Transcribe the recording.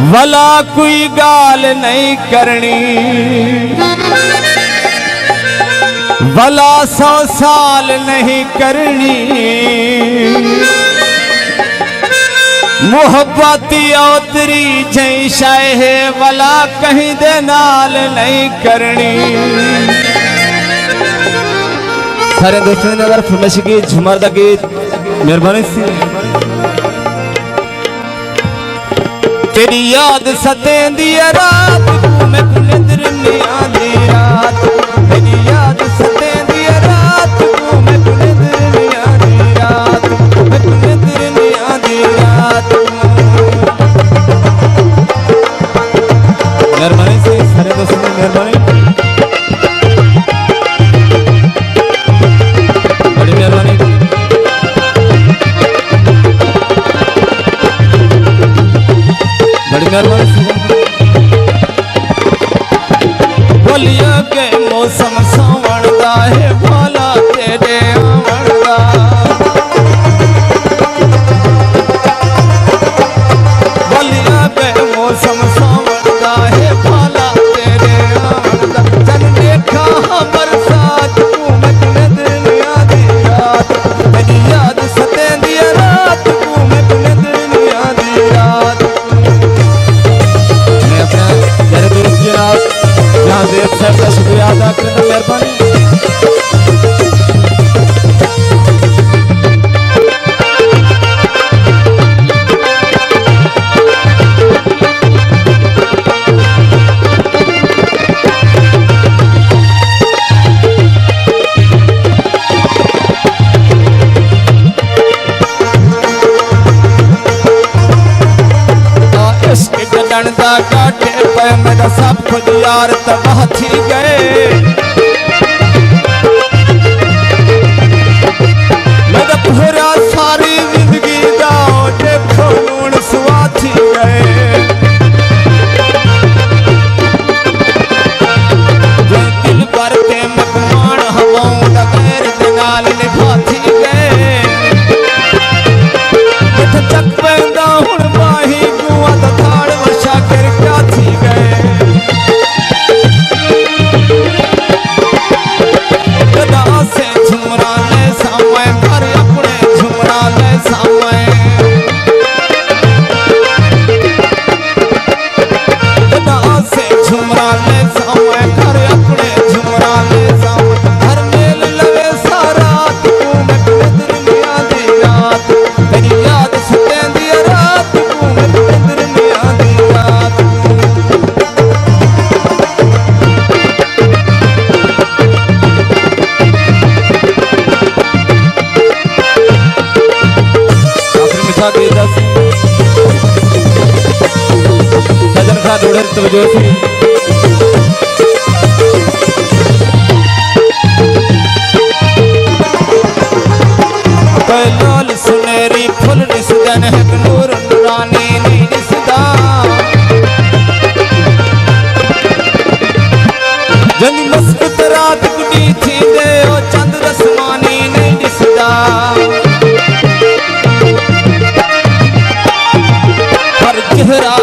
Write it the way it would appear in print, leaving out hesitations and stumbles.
भला कोई गाल नहीं करनी, भला 100 साल नहीं करनी। मोहब्बत औतरी जई शाय है, भला कहीं दे नाल नहीं करनी। सारे दोस्तों ने अगर फरमाइश की झुमर दा गीत मेहरबानी सी। तेरी याद सतेंदी रात को मैं निंद्र नहीं आंदी रात। तेरी याद सतेंदी रात को मैं निंद्र नहीं आंदी रात। मैं निंद्र नहीं आंदी रात। मेहरबानी से सारे दोस्तों ने मेहरबानी, बड़ी मेहरबानी। बोलिया के मौसम सावण दा है, भला तेरे आवन दा। बोलिया के मौसम सावण दा है, भला तेरे आवन दा। जन देखा बरसात को मैं निंद्र नहीं आंदी रात। तेरी याद सतेंदी रात को मैं निंद्र नहीं आंदी रात। यहाँ देव साहब का शुक्रिया अदा करना मेहरबानी। डंडा काटे पे मेरा सब कुछ यार तबाह थी गए। मेरा पूरा सारी जिंदगी दा देखो लूण सुआ थी गए। जो दिल भर के मकमान हवाओं दा गैर दे नाल निभा थी गए। चक पैंदा हुण माही कुआं दा थाड़ वर्षा कर क्या थी गए। गदा से झुमरा ले सामय घर अपने झुमरा ले सामय। गदा से झुमरा ले सामय घर अपने झुमरा ले सामय। घर मेल लवे सारा तू मैं निंद्र नहीं आंदी रात। तेरी याद सतेंदी रात को मैं निंद्र नहीं आंदी रात। सजन खा दौड़े तवज्जो से लाल सुनहरी फुल रिसदन है, नूर नूरानी नहीं रिसदा। जनी मस्कुत रात गुडी थी दे ओ चंद रसमानी नहीं रिसदा। हर चेहरा